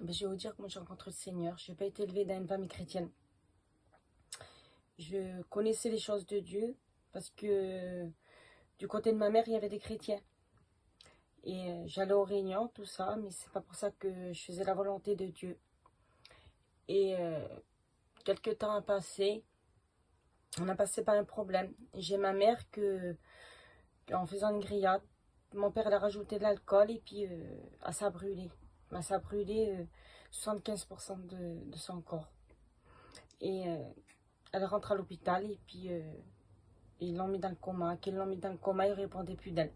Je vais vous dire comment j'ai rencontré le Seigneur. Je n'ai pas été élevée dans une famille chrétienne. Je connaissais les choses de Dieu parce que du côté de ma mère, il y avait des chrétiens. Et j'allais aux réunions, tout ça, mais c'est pas pour ça que je faisais la volonté de Dieu. Et quelques temps a passé, on a passé par un problème. J'ai ma mère en faisant une grillade, mon père elle a rajouté de l'alcool et puis elle s'est brûlée. Elle s'est brûlée 75% de son corps. Et elle rentre à l'hôpital et puis ils l'ont mis dans le coma. Qu'ils l'ont mis dans le coma, il ne répondait plus d'elle.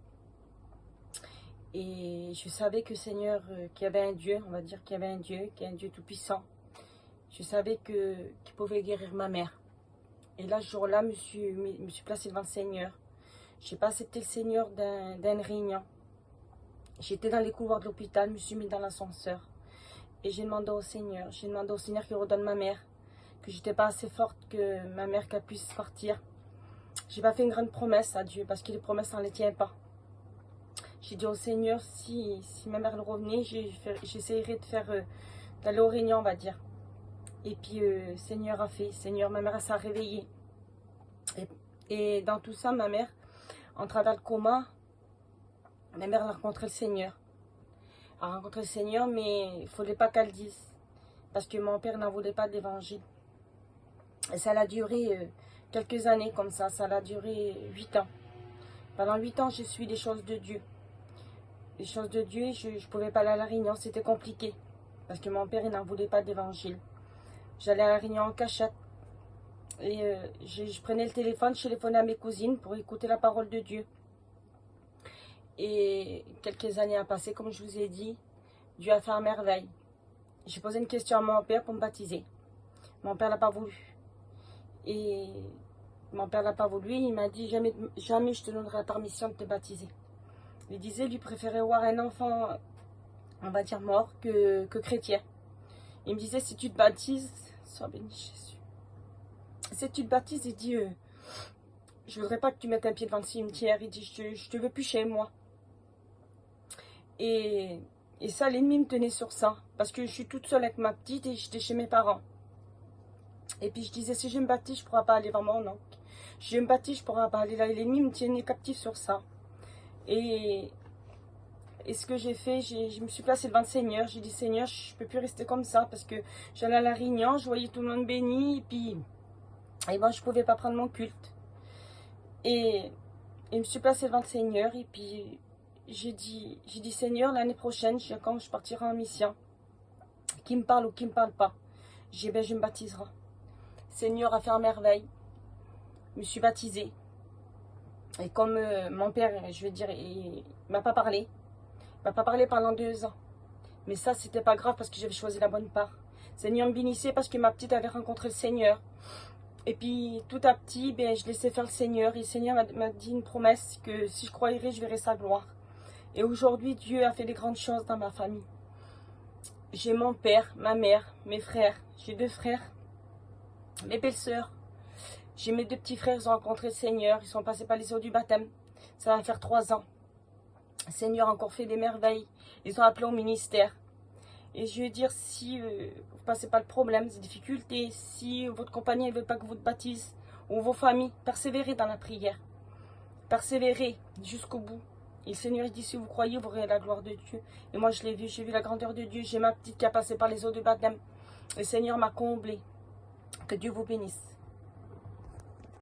Et je savais que Seigneur, qu'il y avait un Dieu, on va dire qu'il y avait un Dieu, qu'il y a un Dieu tout-puissant. Je savais qu'il pouvait guérir ma mère. Et là, ce jour-là, je me suis placée devant le Seigneur. Je n'ai pas accepté le Seigneur d'une réunion. J'étais dans les couloirs de l'hôpital, je me suis mis dans l'ascenseur. Et j'ai demandé au Seigneur qu'il redonne ma mère. Que j'étais pas assez forte, que ma mère qu'elle puisse partir. J'ai pas fait une grande promesse à Dieu, parce que les promesses, on ne les tient pas. J'ai dit au Seigneur, si ma mère le revenait, j'essayerais d'aller aux réunions, on va dire. Et puis, Seigneur a fait. Seigneur, ma mère s'est réveillée. Et dans tout ça, ma mère, en travers le coma, ma mère a rencontré le Seigneur. Elle a rencontré le Seigneur, mais il ne fallait pas qu'elle le dise. Parce que mon père n'en voulait pas de l'évangile. Et ça a duré quelques années comme ça. Ça a duré 8 ans. Pendant 8 ans, j'ai suivi les choses de Dieu. Les choses de Dieu, je ne pouvais pas aller à la réunion, c'était compliqué. Parce que mon père, il n'en voulait pas d'évangile. J'allais à la réunion en cachette. Et je prenais le téléphone, je téléphonais à mes cousines pour écouter la parole de Dieu. Et quelques années ont passé, comme je vous ai dit, Dieu a fait un merveille. J'ai posé une question à mon père pour me baptiser. Mon père n'a pas voulu. Et mon père n'a pas voulu, il m'a dit jamais je te donnerai la permission de te baptiser. Il disait lui préférait voir un enfant, on va dire mort, que chrétien. Il me disait si tu te baptises, sois béni Jésus. Si tu te baptises, il dit je voudrais pas que tu mettes un pied devant le cimetière. Il dit je te veux plus chez moi. Et ça, l'ennemi me tenait sur ça. Parce que je suis toute seule avec ma petite et j'étais chez mes parents. Et puis je disais, si je me baptise, je ne pourrai pas aller vers mon oncle. Si je me baptise, je ne pourrai pas aller là. Et l'ennemi me tenait captif sur ça. Et ce que j'ai fait, je me suis placée devant le Seigneur. J'ai dit, Seigneur, je ne peux plus rester comme ça. Parce que j'allais à la réunion, je voyais tout le monde béni. Et puis, moi, je ne pouvais pas prendre mon culte. Et je me suis placée devant le Seigneur. Et puis, j'ai dit, Seigneur, l'année prochaine, quand je partirai en mission, qui me parle ou qui ne me parle pas, j'ai dit, ben, je me baptiserai. Seigneur a fait un merveille. Je me suis baptisée. Et comme mon père, je veux dire, il m'a pas parlé. Il m'a pas parlé pendant 2 ans. Mais ça, c'était pas grave parce que j'avais choisi la bonne part. Seigneur me bénissait parce que ma petite avait rencontré le Seigneur. Et puis, tout à petit, ben, je laissais faire le Seigneur. Et le Seigneur m'a dit une promesse que si je croirais, je verrais sa gloire. Et aujourd'hui, Dieu a fait des grandes choses dans ma famille. J'ai mon père, ma mère, mes frères. J'ai 2 frères, mes belles-sœurs. J'ai mes 2 petits frères, ils ont rencontré le Seigneur. Ils sont passés par les eaux du baptême. Ça va faire 3 ans. Le Seigneur a encore fait des merveilles. Ils ont appelé au ministère. Et je veux dire, si vous ne passez pas le problème, des difficultés, si votre compagnie ne veut pas que vous te baptisez, ou vos familles, persévérez dans la prière. Persévérez jusqu'au bout. Et le Seigneur dit, si vous croyez, vous aurez la gloire de Dieu. Et moi, je l'ai vu, j'ai vu la grandeur de Dieu. J'ai ma petite qui a passé par les eaux de baptême. Le Seigneur m'a comblé. Que Dieu vous bénisse.